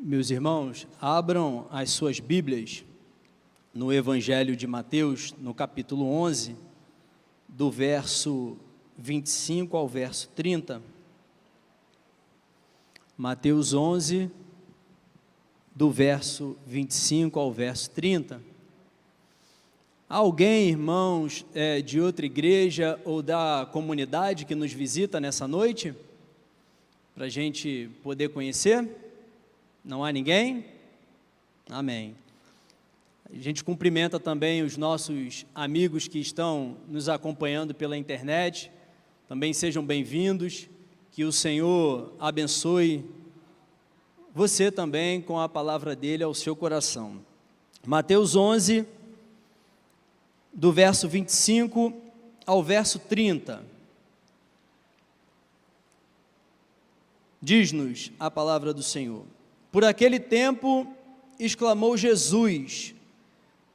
Meus irmãos, abram as suas Bíblias no Evangelho de Mateus, no capítulo 11, do verso 25 ao verso 30. Mateus 11, do verso 25 ao verso 30. Alguém, irmãos, de outra igreja ou da comunidade que nos visita nessa noite, para a gente poder conhecer? Não há ninguém? Amém. A gente cumprimenta também os nossos amigos que estão nos acompanhando pela internet. Também sejam bem-vindos. Que o Senhor abençoe você também com a palavra dele ao seu coração. Mateus 11, do verso 25 ao verso 30. Diz-nos a palavra do Senhor. Por aquele tempo, exclamou Jesus: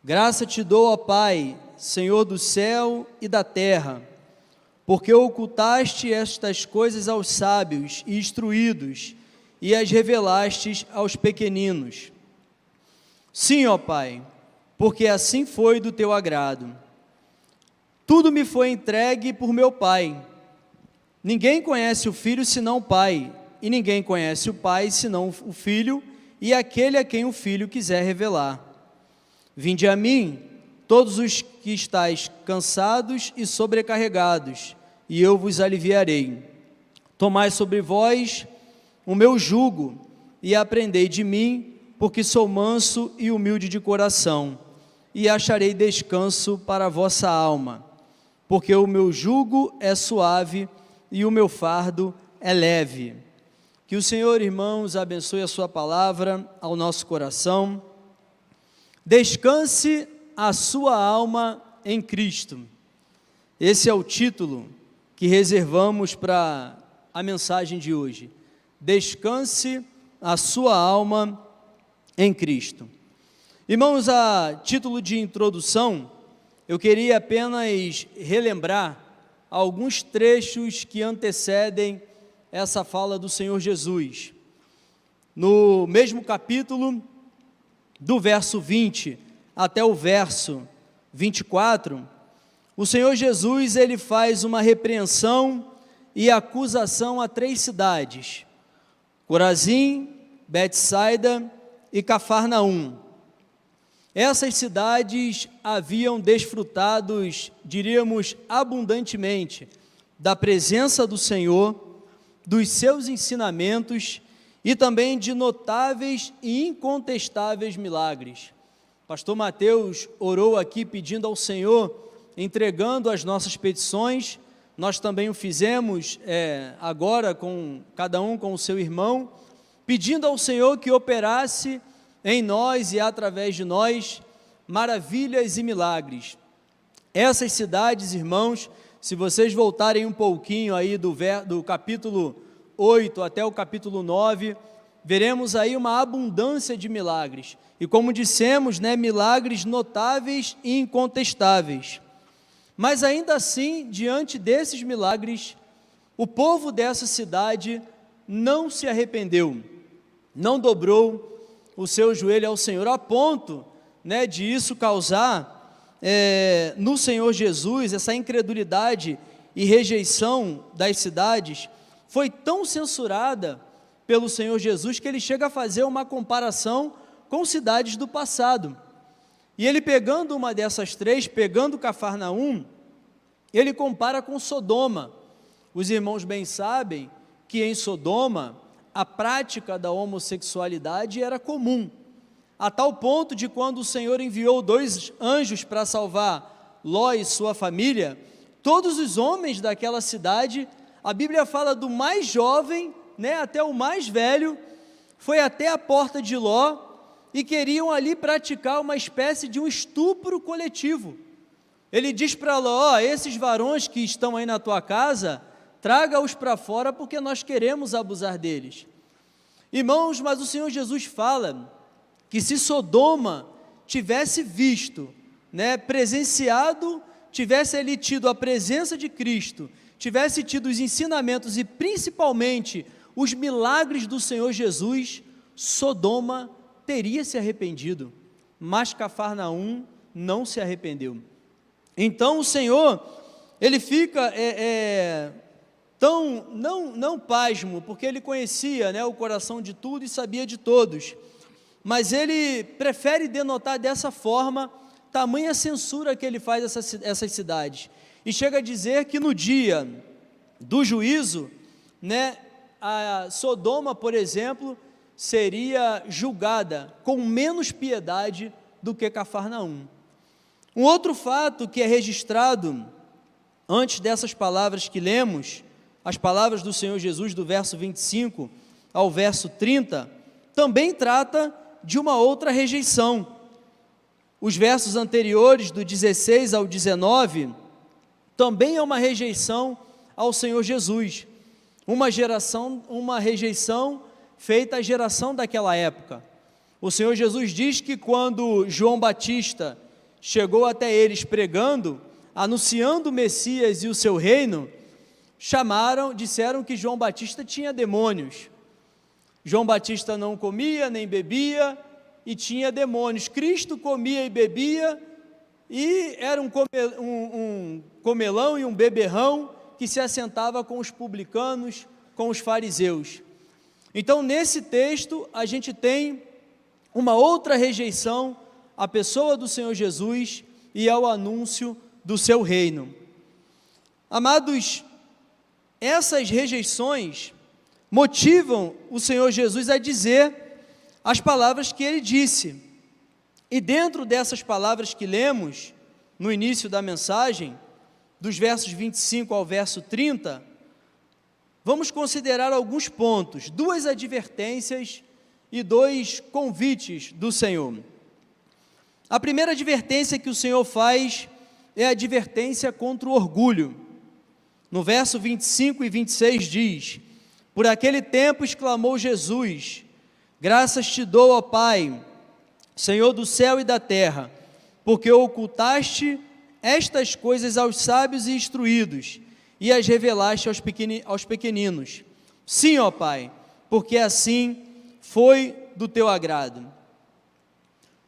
graça te dou, ó Pai, Senhor do céu e da terra, porque ocultaste estas coisas aos sábios e instruídos, e as revelastes aos pequeninos. Sim, ó Pai, porque assim foi do teu agrado. Tudo me foi entregue por meu Pai. Ninguém conhece o Filho senão o Pai, e ninguém conhece o Pai senão o Filho, e aquele a quem o Filho quiser revelar. Vinde a mim, todos os que estáis cansados e sobrecarregados, e eu vos aliviarei. Tomai sobre vós o meu jugo, e aprendei de mim, porque sou manso e humilde de coração, e acharei descanso para a vossa alma, porque o meu jugo é suave, e o meu fardo é leve. Que o Senhor, irmãos, abençoe a sua palavra ao nosso coração. Descanse a sua alma em Cristo. Esse é o título que reservamos para a mensagem de hoje. Descanse a sua alma em Cristo. Irmãos, a título de introdução, eu queria apenas relembrar alguns trechos que antecedem essa fala do Senhor Jesus. No mesmo capítulo, do verso 20 até o verso 24, o Senhor Jesus, ele faz uma repreensão e acusação a 3 cidades: Corazim, Betsaida e Cafarnaum. Essas cidades haviam desfrutado, diríamos, abundantemente da presença do Senhor, dos seus ensinamentos e também de notáveis e incontestáveis milagres. Pastor Mateus orou aqui pedindo ao Senhor, entregando as nossas petições. Nós também o fizemos agora, com cada um com o seu irmão, pedindo ao Senhor que operasse em nós e através de nós maravilhas e milagres. Essas cidades, irmãos, se vocês voltarem um pouquinho aí do capítulo 8 até o capítulo 9, veremos aí uma abundância de milagres. E como dissemos, milagres notáveis e incontestáveis. Mas ainda assim, diante desses milagres, o povo dessa cidade não se arrependeu, não dobrou o seu joelho ao Senhor, a ponto de isso causar no Senhor Jesus, essa incredulidade e rejeição das cidades foi tão censurada pelo Senhor Jesus que ele chega a fazer uma comparação com cidades do passado. E ele, pegando uma dessas 3, pegando Cafarnaum, ele compara com Sodoma. Os irmãos bem sabem que em Sodoma a prática da homossexualidade era comum, a tal ponto de quando o Senhor enviou 2 anjos para salvar Ló e sua família, todos os homens daquela cidade, a Bíblia fala do mais jovem, até o mais velho, foi até a porta de Ló e queriam ali praticar uma espécie de um estupro coletivo. Ele diz para Ló: esses varões que estão aí na tua casa, traga-os para fora porque nós queremos abusar deles. Irmãos, mas o Senhor Jesus fala que se Sodoma tivesse visto, presenciado, tivesse ali tido a presença de Cristo, tivesse tido os ensinamentos e principalmente os milagres do Senhor Jesus, Sodoma teria se arrependido, mas Cafarnaum não se arrependeu. Então o Senhor, ele fica tão, não pasmo, porque ele conhecia, né, o coração de tudo e sabia de todos, mas ele prefere denotar dessa forma, tamanha censura que ele faz essas cidades, e chega a dizer que no dia do juízo, né, a Sodoma, por exemplo, seria julgada com menos piedade do que Cafarnaum. Um outro fato que é registrado antes dessas palavras que lemos, as palavras do Senhor Jesus do verso 25 ao verso 30, também trata de uma outra rejeição. Os versos anteriores, do 16 ao 19, também é uma rejeição ao Senhor Jesus, uma rejeição feita à geração daquela época. O Senhor Jesus diz que quando João Batista chegou até eles pregando, anunciando o Messias e o seu reino, disseram que João Batista tinha demônios. João Batista não comia nem bebia e tinha demônios. Cristo comia e bebia e era um comelão e um beberrão que se assentava com os publicanos, com os fariseus. Então, nesse texto, a gente tem uma outra rejeição à pessoa do Senhor Jesus e ao anúncio do seu reino. Amados, essas rejeições motivam o Senhor Jesus a dizer as palavras que ele disse. E dentro dessas palavras que lemos no início da mensagem, dos versos 25 ao verso 30, vamos considerar alguns pontos, duas advertências e dois convites do Senhor. A primeira advertência que o Senhor faz é a advertência contra o orgulho. No verso 25 e 26 diz: por aquele tempo exclamou Jesus: graças te dou, ó Pai, Senhor do céu e da terra, porque ocultaste estas coisas aos sábios e instruídos, e as revelaste aos pequeninos. Sim, ó Pai, porque assim foi do teu agrado.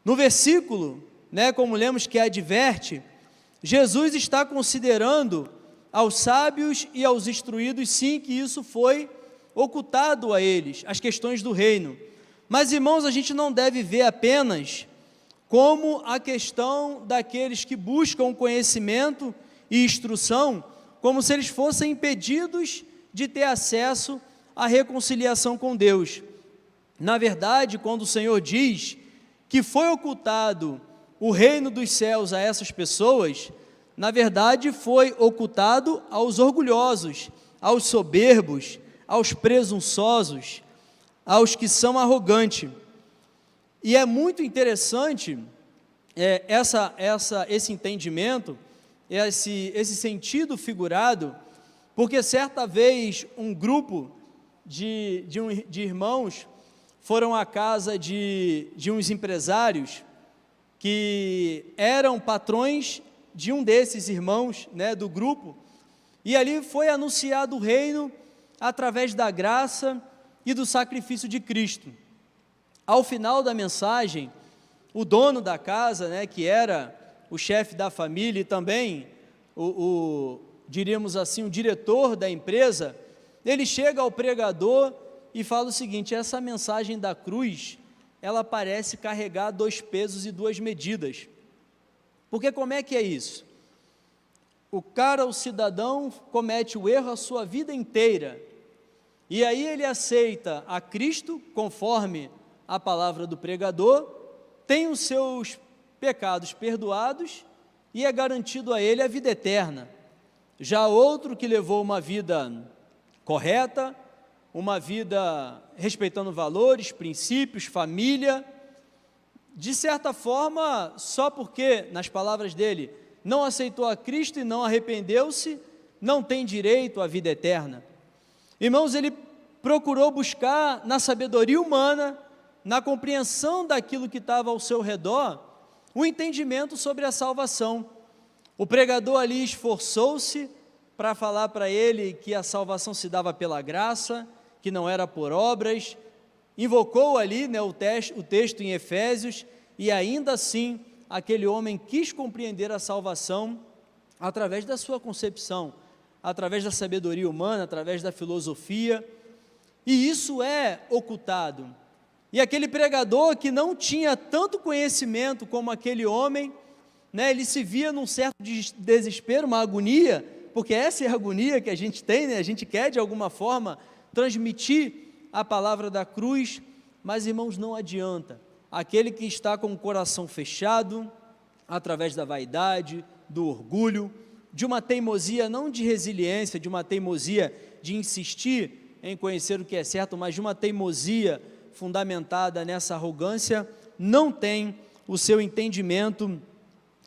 No versículo, né, como lemos que adverte, Jesus está considerando aos sábios e aos instruídos, sim, que isso foi ocultado a eles, as questões do reino. Mas, irmãos, a gente não deve ver apenas como a questão daqueles que buscam conhecimento e instrução, como se eles fossem impedidos de ter acesso à reconciliação com Deus. Na verdade, quando o Senhor diz que foi ocultado o reino dos céus a essas pessoas, na verdade foi ocultado aos orgulhosos, aos soberbos, aos presunçosos, aos que são arrogantes. E é muito interessante esse entendimento, esse sentido figurado, porque certa vez um grupo de irmãos foram à casa de uns empresários que eram patrões de um desses irmãos, né, do grupo, e ali foi anunciado o reino através da graça e do sacrifício de Cristo. Ao final da mensagem, o dono da casa, né, que era o chefe da família e também diríamos assim, o diretor da empresa, ele chega ao pregador e fala o seguinte: essa mensagem da cruz, ela parece carregar 2 pesos e 2 medidas. Porque como é que é isso? O cidadão comete o erro a sua vida inteira, e aí ele aceita a Cristo, conforme a palavra do pregador, tem os seus pecados perdoados, e é garantido a ele a vida eterna. Já outro que levou uma vida correta, uma vida respeitando valores, princípios, família, de certa forma, só porque, nas palavras dele, não aceitou a Cristo e não arrependeu-se, não tem direito à vida eterna. Irmãos, ele procurou buscar na sabedoria humana, na compreensão daquilo que estava ao seu redor, o entendimento sobre a salvação. O pregador ali esforçou-se para falar para ele que a salvação se dava pela graça, que não era por obras, invocou ali, né, o texto em Efésios, e ainda assim aquele homem quis compreender a salvação através da sua concepção, através da sabedoria humana, através da filosofia, e isso é ocultado. E aquele pregador que não tinha tanto conhecimento como aquele homem, né, ele se via num certo desespero, uma agonia, porque essa é a agonia que a gente tem, né, a gente quer de alguma forma transmitir a palavra da cruz, mas irmãos, não adianta. Aquele que está com o coração fechado, através da vaidade, do orgulho, de uma teimosia, não de resiliência, de uma teimosia de insistir em conhecer o que é certo, mas de uma teimosia fundamentada nessa arrogância, não tem o seu entendimento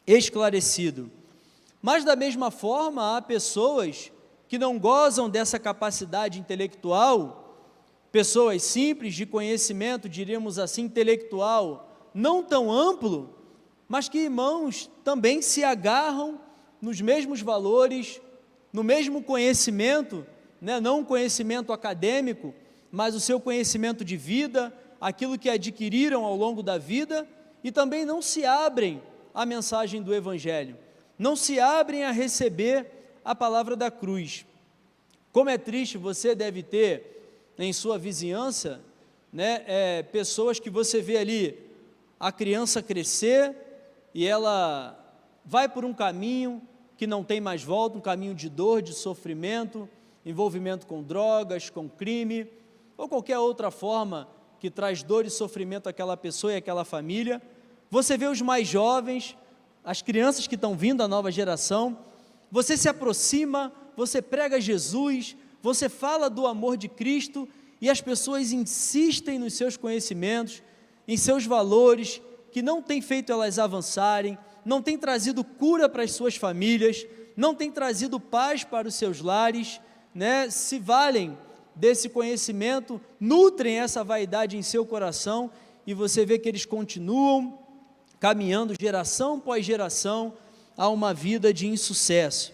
esclarecido. Mas da mesma forma, há pessoas que não gozam dessa capacidade intelectual, pessoas simples, de conhecimento, diríamos assim, intelectual, não tão amplo, mas que, irmãos, também se agarram nos mesmos valores, no mesmo conhecimento, né? Não um conhecimento acadêmico, mas o seu conhecimento de vida, aquilo que adquiriram ao longo da vida, e também não se abrem à mensagem do Evangelho, não se abrem a receber a palavra da cruz. Como é triste, você deve ter em sua vizinhança, né, pessoas que você vê ali, a criança crescer, e ela vai por um caminho que não tem mais volta, um caminho de dor, de sofrimento, envolvimento com drogas, com crime, ou qualquer outra forma que traz dor e sofrimento àquela pessoa e àquela família. Você vê os mais jovens, as crianças que estão vindo, a nova geração, você se aproxima, você prega Jesus, você fala do amor de Cristo, e as pessoas insistem nos seus conhecimentos, em seus valores, que não tem feito elas avançarem, não tem trazido cura para as suas famílias, não tem trazido paz para os seus lares, né? Se valem desse conhecimento, nutrem essa vaidade em seu coração, e você vê que eles continuam caminhando geração após geração a uma vida de insucesso.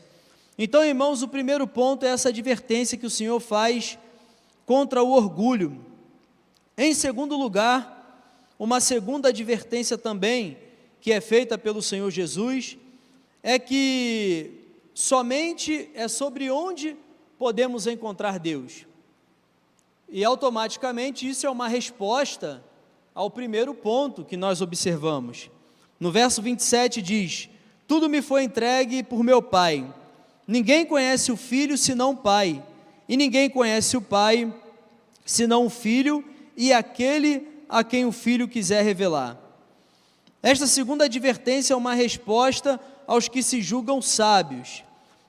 Então, irmãos, o primeiro ponto é essa advertência que o Senhor faz contra o orgulho. Em segundo lugar, uma segunda advertência também, que é feita pelo Senhor Jesus, é que somente é sobre onde podemos encontrar Deus. E automaticamente isso é uma resposta ao primeiro ponto que nós observamos. No verso 27 diz: tudo me foi entregue por meu Pai. Ninguém conhece o Filho senão o Pai, e ninguém conhece o Pai senão o Filho e aquele a quem o Filho quiser revelar. Esta segunda advertência é uma resposta aos que se julgam sábios,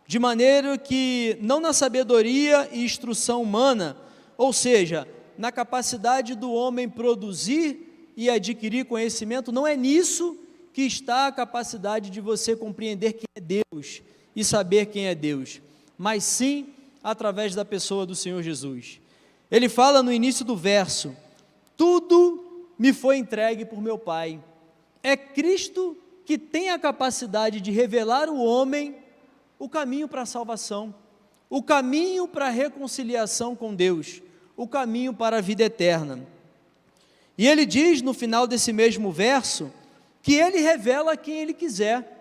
de maneira que não na sabedoria e instrução humana, ou seja, na capacidade do homem produzir e adquirir conhecimento, não é nisso que está a capacidade de você compreender quem é Deus e saber quem é Deus, mas sim através da pessoa do Senhor Jesus. Ele fala no início do verso: tudo me foi entregue por meu Pai. É Cristo que tem a capacidade de revelar ao homem o caminho para a salvação, o caminho para a reconciliação com Deus, o caminho para a vida eterna. E ele diz no final desse mesmo verso que ele revela a quem ele quiser.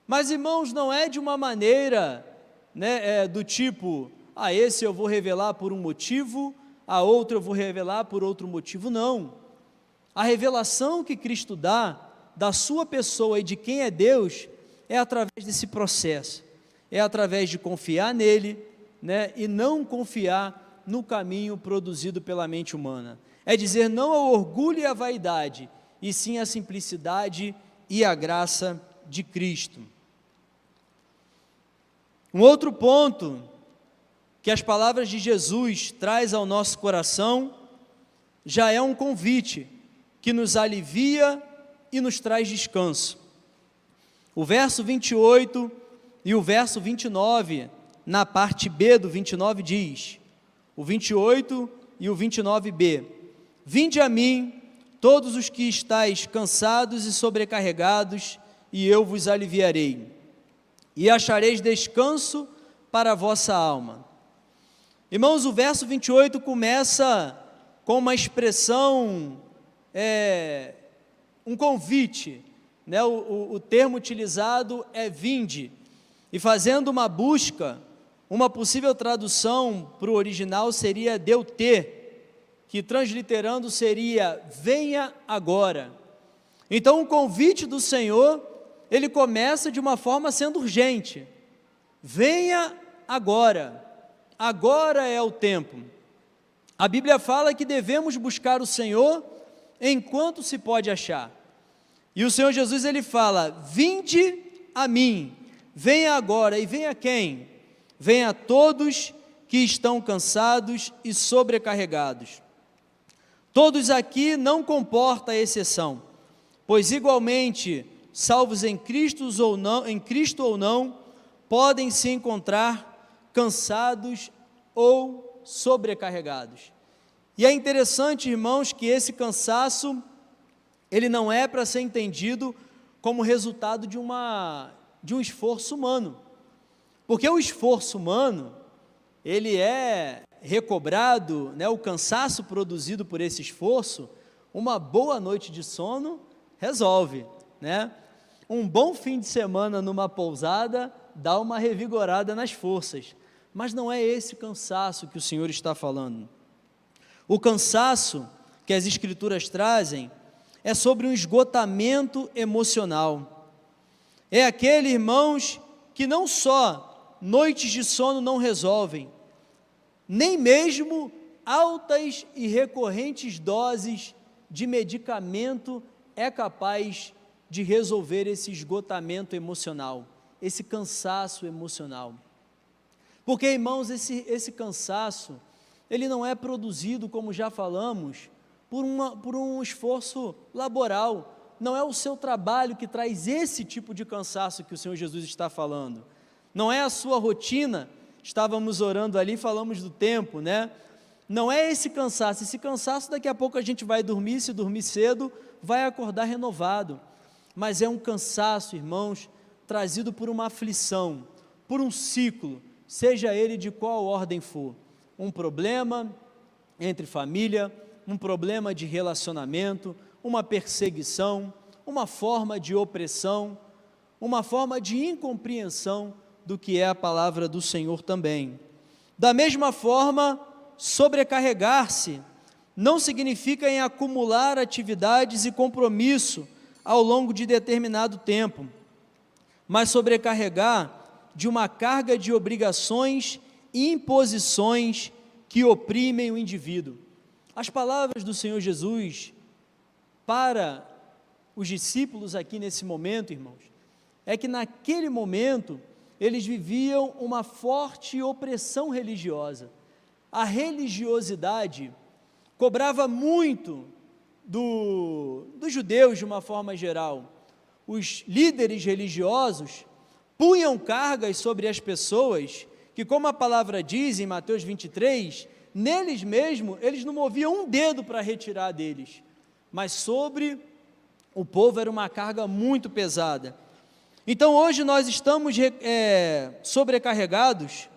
Mas, irmãos, não é de uma maneira, né, do tipo, esse eu vou revelar por um motivo, a outro eu vou revelar por outro motivo. Não. A revelação que Cristo dá da sua pessoa e de quem é Deus é através desse processo, é através de confiar nele, né, e não confiar no caminho produzido pela mente humana. É dizer não ao orgulho e à vaidade, e sim à simplicidade e à graça de Cristo. Um outro ponto que as palavras de Jesus traz ao nosso coração já é um convite que nos alivia e nos traz descanso. O verso 28 e o verso 29, na parte B do 29 diz, o 28 e o 29b: vinde a mim, todos os que estáis cansados e sobrecarregados, e eu vos aliviarei, e achareis descanso para a vossa alma. Irmãos, o verso 28 começa com uma expressão, um convite, né? O termo utilizado é vinde, e fazendo uma busca, uma possível tradução para o original seria deutê, que transliterando seria venha agora. Então o convite do Senhor, ele começa de uma forma sendo urgente, venha agora, agora é o tempo. A Bíblia fala que devemos buscar o Senhor enquanto se pode achar, e o Senhor Jesus ele fala, vinde a mim, venha agora, e venha quem? Venha a todos que estão cansados e sobrecarregados. Todos aqui não comporta exceção, pois igualmente, salvos em Cristo ou não, podem se encontrar cansados ou sobrecarregados. E é interessante, irmãos, que esse cansaço, ele não é para ser entendido como resultado de um esforço humano, porque o esforço humano, ele é recobrado, né, o cansaço produzido por esse esforço, uma boa noite de sono resolve, né? Um bom fim de semana numa pousada dá uma revigorada nas forças, mas não é esse cansaço que o Senhor está falando. O cansaço que as Escrituras trazem é sobre um esgotamento emocional. É aquele, irmãos, que não só noites de sono não resolvem, nem mesmo altas e recorrentes doses de medicamento é capaz de resolver esse esgotamento emocional, esse cansaço emocional. Porque, irmãos, esse cansaço, ele não é produzido, como já falamos, por um esforço laboral. Não é o seu trabalho que traz esse tipo de cansaço que o Senhor Jesus está falando. Não é a sua rotina. Estávamos orando ali, falamos do tempo, né? Não é esse cansaço daqui a pouco a gente vai dormir, se dormir cedo, vai acordar renovado. Mas é um cansaço, irmãos, trazido por uma aflição, por um ciclo, seja ele de qual ordem for. Um problema entre família, um problema de relacionamento, uma perseguição, uma forma de opressão, uma forma de incompreensão do que é a palavra do Senhor também. Da mesma forma, sobrecarregar-se não significa em acumular atividades e compromisso ao longo de determinado tempo, mas sobrecarregar de uma carga de obrigações e imposições que oprimem o indivíduo. As palavras do Senhor Jesus para os discípulos aqui nesse momento, irmãos, é que naquele momento eles viviam uma forte opressão religiosa. A religiosidade cobrava muito dos judeus de uma forma geral. Os líderes religiosos punham cargas sobre as pessoas que, como a palavra diz em Mateus 23, neles mesmos, eles não moviam um dedo para retirar deles, mas sobre o povo era uma carga muito pesada. Então hoje nós estamos sobrecarregados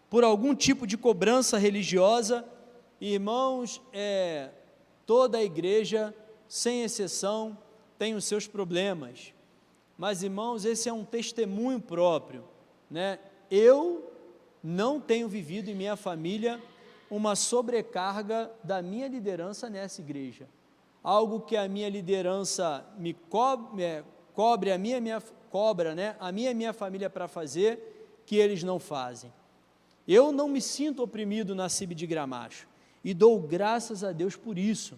por algum tipo de cobrança religiosa, e, irmãos, toda a igreja, sem exceção, tem os seus problemas, mas, irmãos, esse é um testemunho próprio, né? Eu não tenho vivido em minha família uma sobrecarga da minha liderança nessa igreja, algo que a minha liderança me cobra, né? A minha família para fazer, que eles não fazem. Eu não me sinto oprimido na CIB de Gramacho, e dou graças a Deus por isso,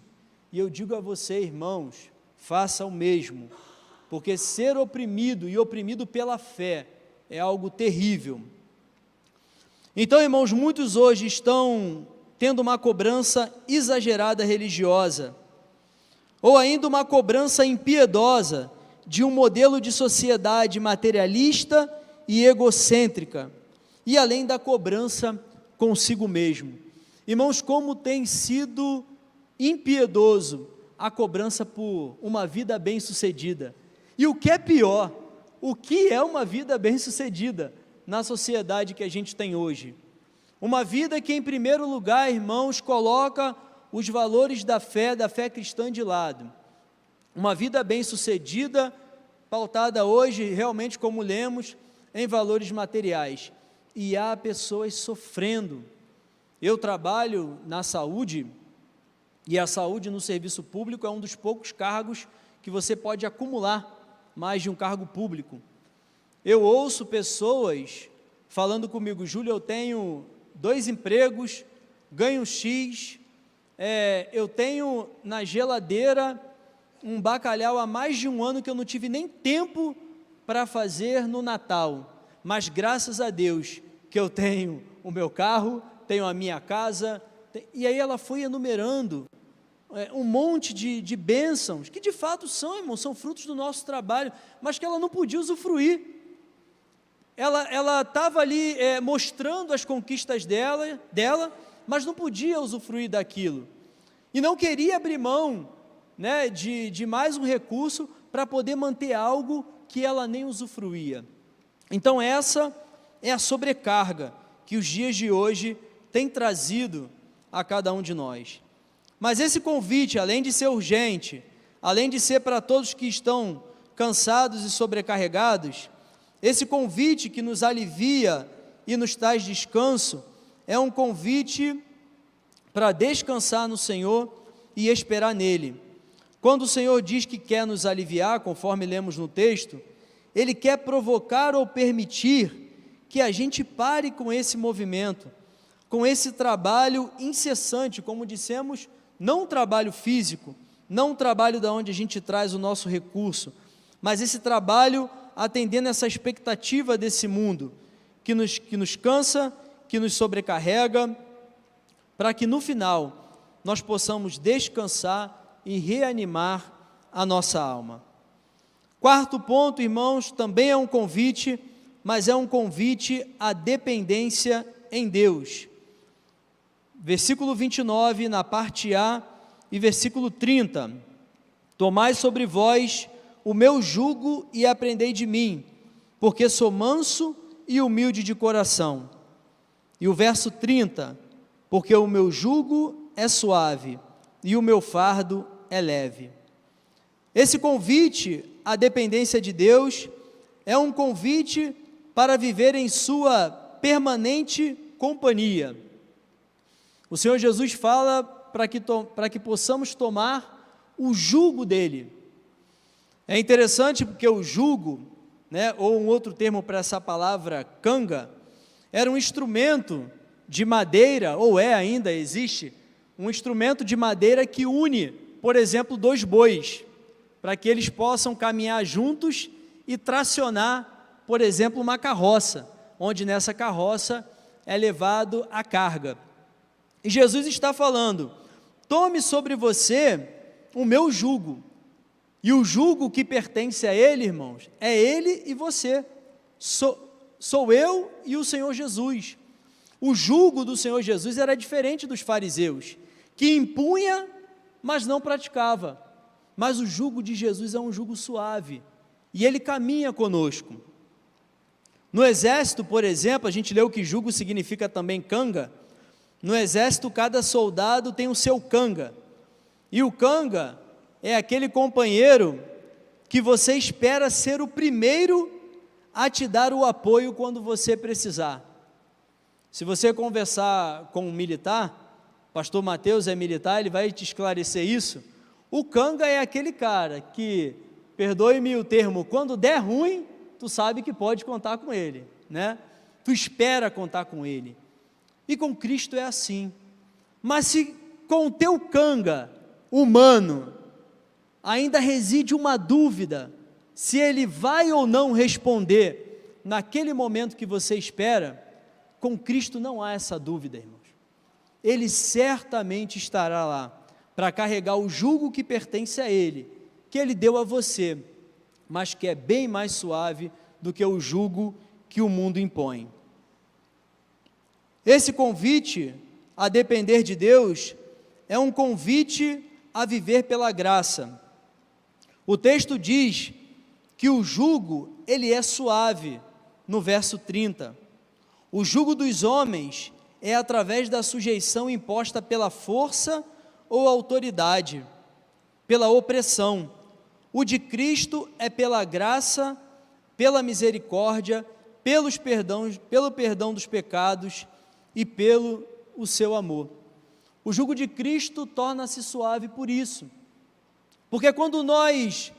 e eu digo a você, irmãos, faça o mesmo, porque ser oprimido e oprimido pela fé é algo terrível. Então, irmãos, muitos hoje estão tendo uma cobrança exagerada religiosa, ou ainda uma cobrança impiedosa de um modelo de sociedade materialista e egocêntrica, e além da cobrança consigo mesmo. Irmãos, como tem sido impiedoso a cobrança por uma vida bem-sucedida. E o que é pior, o que é uma vida bem-sucedida na sociedade que a gente tem hoje? Uma vida que, em primeiro lugar, irmãos, coloca os valores da fé cristã de lado. Uma vida bem-sucedida, pautada hoje, realmente como lemos, em valores materiais. E há pessoas sofrendo. Eu trabalho na saúde, e a saúde no serviço público é um dos poucos cargos que você pode acumular mais de um cargo público. Eu ouço pessoas falando comigo: Júlio, eu tenho 2 empregos, ganho X, eu tenho na geladeira um bacalhau há mais de um ano que eu não tive nem tempo para fazer no Natal, mas graças a Deus que eu tenho o meu carro, tenho a minha casa, e aí ela foi enumerando um monte de bênçãos, que de fato são, irmão, são frutos do nosso trabalho, mas que ela não podia usufruir. Ela estava ali mostrando as conquistas dela, mas não podia usufruir daquilo, e não queria abrir mão, né, de mais um recurso para poder manter algo que ela nem usufruía. Então essa é a sobrecarga que os dias de hoje têm trazido a cada um de nós. Mas esse convite, além de ser urgente, além de ser para todos que estão cansados e sobrecarregados, esse convite que nos alivia e nos traz descanso, é um convite para descansar no Senhor e esperar nele. Quando o Senhor diz que quer nos aliviar, conforme lemos no texto, Ele quer provocar ou permitir que a gente pare com esse movimento, com esse trabalho incessante, como dissemos, não um trabalho físico, não um trabalho da onde a gente traz o nosso recurso, mas esse trabalho atendendo essa expectativa desse mundo, que nos cansa, que nos sobrecarrega, para que no final nós possamos descansar e reanimar a nossa alma. Quarto ponto, irmãos, também é um convite, mas é um convite à dependência em Deus. Versículo 29, na parte A, e versículo 30, tomai sobre vós o meu jugo e aprendei de mim, porque sou manso e humilde de coração. E o verso 30, porque o meu jugo é suave e o meu fardo é leve. Esse convite à dependência de Deus é um convite para viver em sua permanente companhia. O Senhor Jesus fala para que possamos tomar o jugo dele. É interessante porque o jugo, né, ou um outro termo para essa palavra, canga, era um instrumento de madeira, ou ainda existe, um instrumento de madeira que une, por exemplo, 2 bois, para que eles possam caminhar juntos e tracionar, por exemplo, uma carroça, onde nessa carroça é levado a carga. E Jesus está falando: tome sobre você o meu jugo, e o jugo que pertence a Ele, irmãos, é Ele e você, sou eu e o Senhor Jesus. O jugo do Senhor Jesus era diferente dos fariseus, que impunha, mas não praticava. Mas o jugo de Jesus é um jugo suave, e Ele caminha conosco. No exército, por exemplo, a gente leu que jugo significa também canga. No exército, cada soldado tem o seu canga, e o canga é aquele companheiro que você espera ser o primeiro a te dar o apoio quando você precisar. Se você conversar com um militar, pastor Mateus é militar, ele vai te esclarecer isso. O canga é aquele cara que, perdoe-me o termo, quando der ruim, tu sabe que pode contar com ele, né? Tu espera contar com ele. E com Cristo é assim. Mas se com o teu canga humano ainda reside uma dúvida, se ele vai ou não responder naquele momento que você espera, com Cristo não há essa dúvida, irmãos. Ele certamente estará lá para carregar o jugo que pertence a Ele, que Ele deu a você, mas que é bem mais suave do que o jugo que o mundo impõe. Esse convite a depender de Deus é um convite a viver pela graça. O texto diz que o jugo, ele é suave, no verso 30. O jugo dos homens é através da sujeição imposta pela força ou autoridade, pela opressão. O de Cristo é pela graça, pela misericórdia, pelo perdão dos pecados e pelo o seu amor. O jugo de Cristo torna-se suave por isso, porque quando nós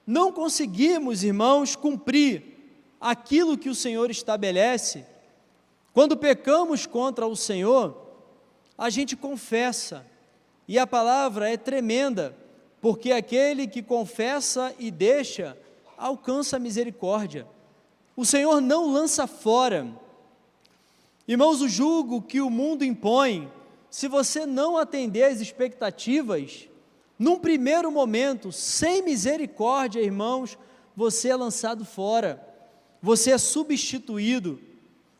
não conseguimos, irmãos, cumprir aquilo que o Senhor estabelece, quando pecamos contra o Senhor, a gente confessa, e a palavra é tremenda, porque aquele que confessa e deixa, alcança a misericórdia. O Senhor não lança fora. Irmãos, o jugo que o mundo impõe, se você não atender às expectativas, num primeiro momento, sem misericórdia, irmãos, você é lançado fora, você é substituído,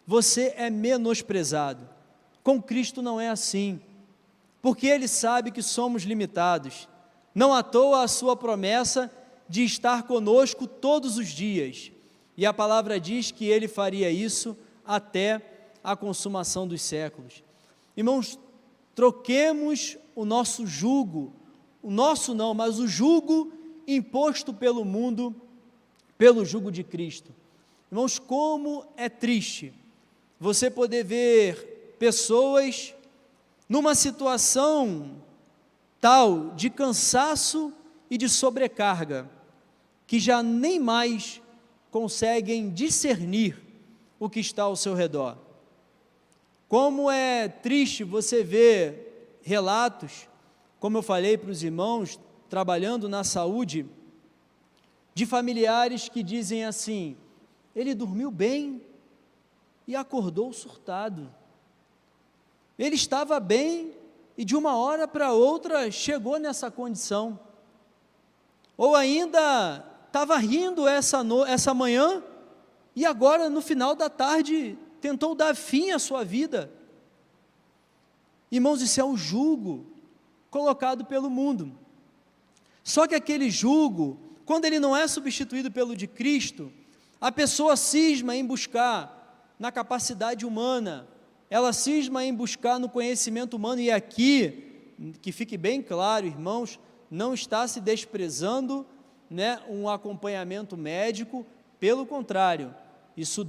você é menosprezado. Com Cristo não é assim, porque Ele sabe que somos limitados. Não à toa a sua promessa de estar conosco todos os dias, e a palavra diz que Ele faria isso até a consumação dos séculos. Irmãos, troquemos o nosso jugo, o nosso não, mas o jugo imposto pelo mundo, pelo jugo de Cristo. Irmãos, como é triste você poder ver pessoas numa situação tal de cansaço e de sobrecarga, que já nem mais conseguem discernir o que está ao seu redor. Como é triste você ver relatos, como eu falei para os irmãos, trabalhando na saúde, de familiares que dizem assim: ele dormiu bem e acordou surtado. Ele estava bem e de uma hora para outra chegou nessa condição. Ou ainda estava rindo essa manhã e agora no final da tarde tentou dar fim à sua vida. Irmãos, isso é um jugo colocado pelo mundo. Só que aquele jugo, quando ele não é substituído pelo de Cristo, a pessoa cisma em buscar na capacidade humana, ela cisma em buscar no conhecimento humano, e aqui, que fique bem claro, irmãos, não está se desprezando, um acompanhamento médico, pelo contrário, isso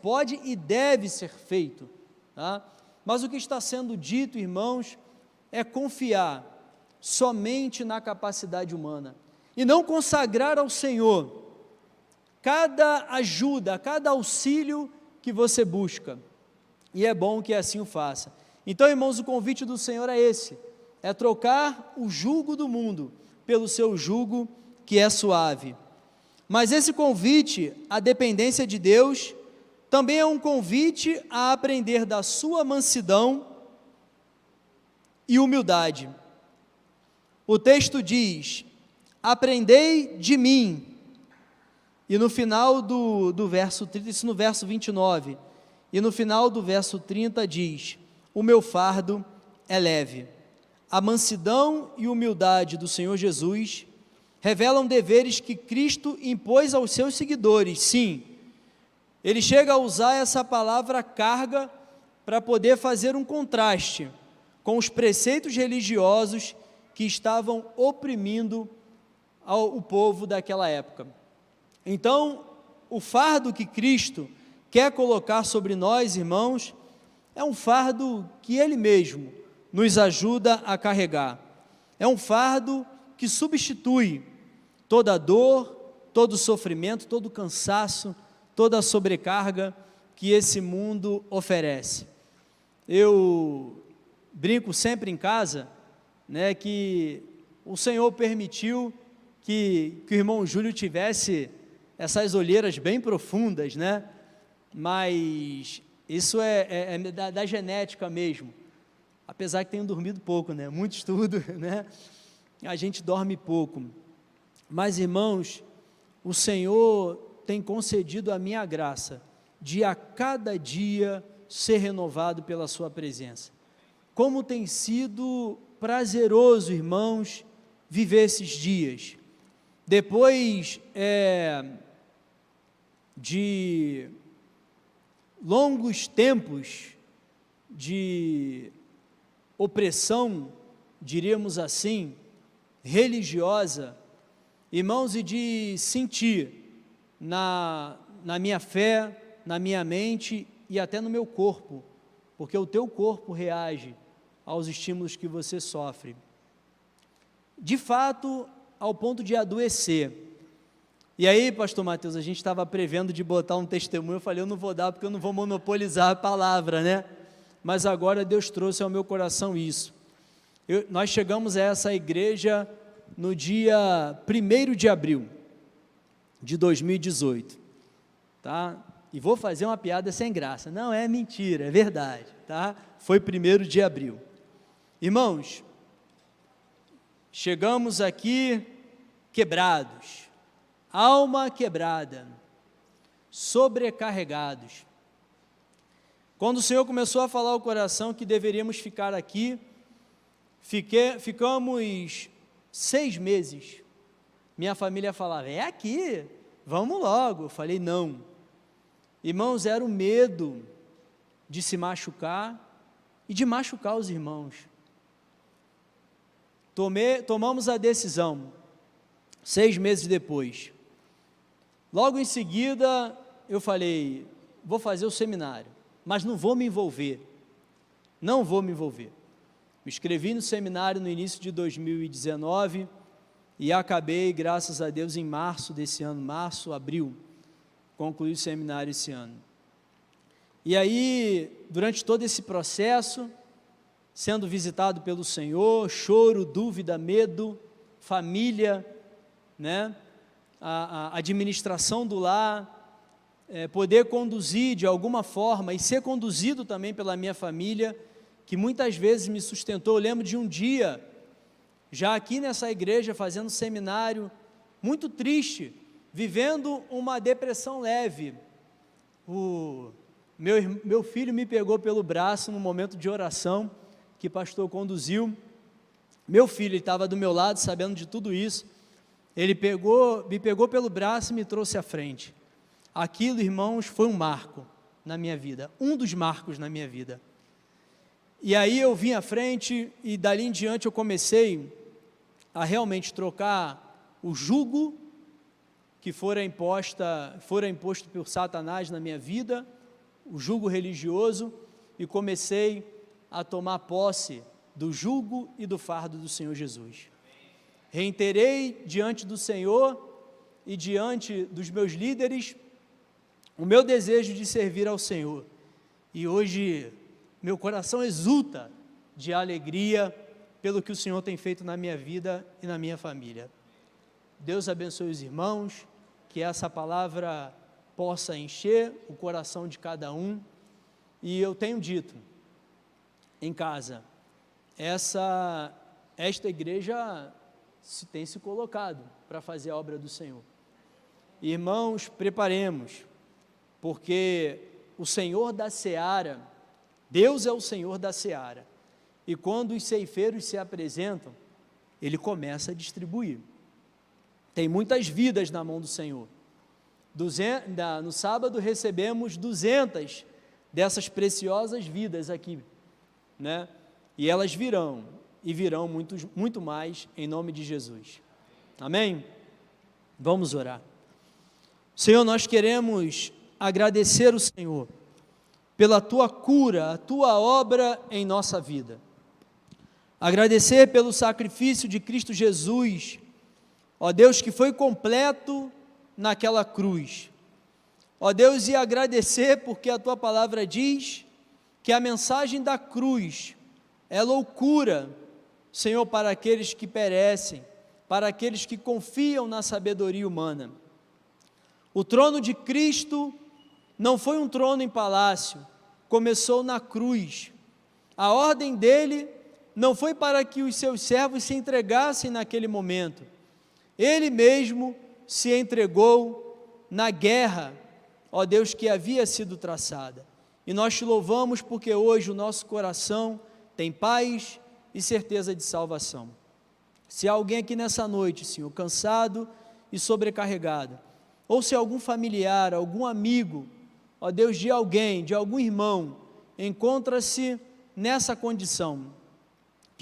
pode e deve ser feito, tá? Mas o que está sendo dito, irmãos, é confiar somente na capacidade humana, e não consagrar ao Senhor cada ajuda, cada auxílio que você busca, e é bom que assim o faça. Então, irmãos, o convite do Senhor é esse, é trocar o jugo do mundo pelo seu jugo que é suave. Mas esse convite à dependência de Deus também é um convite a aprender da sua mansidão e humildade. O texto diz: aprendei de mim, e no final do verso 30, isso no verso 29, e no final do verso 30 diz: o meu fardo é leve. A mansidão e humildade do Senhor Jesus revelam deveres que Cristo impôs aos seus seguidores. Sim, ele chega a usar essa palavra carga para poder fazer um contraste com os preceitos religiosos que estavam oprimindo o povo daquela época. Então, o fardo que Cristo quer colocar sobre nós, irmãos, é um fardo que Ele mesmo nos ajuda a carregar. É um fardo que substitui toda a dor, todo o sofrimento, todo o cansaço, toda a sobrecarga que esse mundo oferece. Eu brinco sempre em casa, que o Senhor permitiu que o irmão Júlio tivesse essas olheiras bem profundas, mas isso é da genética mesmo, apesar que tenho dormido pouco, muito estudo, a gente dorme pouco, mas irmãos, o Senhor tem concedido a minha graça, de a cada dia ser renovado pela sua presença. Como tem sido prazeroso, irmãos, viver esses dias, depois de longos tempos de opressão diríamos assim, religiosa, irmãos, e de sentir na minha fé, na minha mente e até no meu corpo, porque o teu corpo reage aos estímulos que você sofre, de fato, ao ponto de adoecer. E aí, pastor Mateus, a gente estava prevendo de botar um testemunho, eu falei, eu não vou dar porque eu não vou monopolizar a palavra, né? Mas agora Deus trouxe ao meu coração isso. Nós chegamos a essa igreja no dia 1º de abril de 2018, tá? E vou fazer uma piada sem graça, não é mentira, é verdade, tá? Foi 1º de abril. Irmãos, chegamos aqui quebrados, alma quebrada, sobrecarregados. Quando o Senhor começou a falar ao coração que deveríamos ficar aqui, ficamos 6 meses. Minha família falava, é aqui, vamos logo. Eu falei, não. Irmãos, era o medo de se machucar e de machucar os irmãos. Tomamos a decisão, 6 meses depois. Logo em seguida, eu falei, vou fazer o seminário, mas não vou me envolver. Não vou me envolver. Me inscrevi no seminário no início de 2019 e acabei, graças a Deus, em março desse ano, abril, concluí o seminário esse ano. E aí, durante todo esse processo, sendo visitado pelo Senhor, choro, dúvida, medo, família, né? A administração do lar, poder conduzir de alguma forma e ser conduzido também pela minha família, que muitas vezes me sustentou. Eu lembro de um dia, já aqui nessa igreja, fazendo seminário, muito triste, vivendo uma depressão leve. Meu filho me pegou pelo braço no momento de oração, que o pastor conduziu. Meu filho estava do meu lado, sabendo de tudo isso. Ele me pegou pelo braço e me trouxe à frente. Aquilo, irmãos, foi um marco na minha vida, um dos marcos na minha vida. E aí eu vim à frente e dali em diante eu comecei a realmente trocar o jugo que fora imposto por Satanás na minha vida, o jugo religioso, e comecei a tomar posse do jugo e do fardo do Senhor Jesus. Reiterei diante do Senhor e diante dos meus líderes o meu desejo de servir ao Senhor. E hoje meu coração exulta de alegria pelo que o Senhor tem feito na minha vida e na minha família. Deus abençoe os irmãos, que essa palavra possa encher o coração de cada um. E eu tenho dito em casa, esta igreja tem se colocado para fazer a obra do Senhor. Irmãos, preparemos, porque o Senhor da seara, Deus é o Senhor da seara, e quando os ceifeiros se apresentam, Ele começa a distribuir. Tem muitas vidas na mão do Senhor. No sábado recebemos 200 dessas preciosas vidas aqui, né? E elas virão, e virão muito mais, em nome de Jesus. Amém? Vamos orar. Senhor, nós queremos agradecer o Senhor pela Tua cura, a Tua obra em nossa vida. Agradecer pelo sacrifício de Cristo Jesus, ó Deus, que foi completo naquela cruz. Ó Deus, e agradecer porque a Tua palavra diz que a mensagem da cruz é loucura, Senhor, para aqueles que perecem, para aqueles que confiam na sabedoria humana. O trono de Cristo não foi um trono em palácio, começou na cruz. A ordem dele não foi para que os seus servos se entregassem naquele momento. Ele mesmo se entregou na guerra, ó Deus, que havia sido traçada. E nós te louvamos porque hoje o nosso coração tem paz e certeza de salvação. Se há alguém aqui nessa noite, Senhor, cansado e sobrecarregado, ou se algum familiar, algum amigo, ó Deus, de algum irmão, encontra-se nessa condição,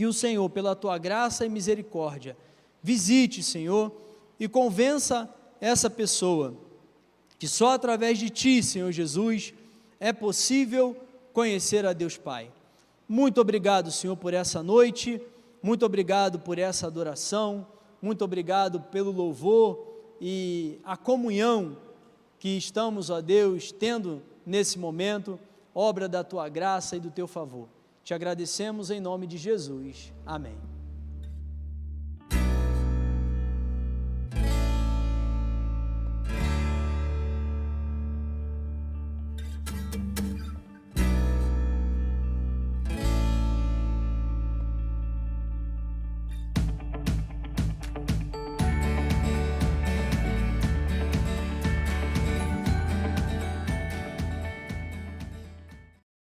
que o Senhor, pela tua graça e misericórdia, visite, Senhor, e convença essa pessoa que só através de ti, Senhor Jesus, é possível conhecer a Deus Pai. Muito obrigado, Senhor, por essa noite, muito obrigado por essa adoração, muito obrigado pelo louvor e a comunhão que estamos, ó Deus, tendo nesse momento, obra da tua graça e do teu favor. Te agradecemos em nome de Jesus. Amém.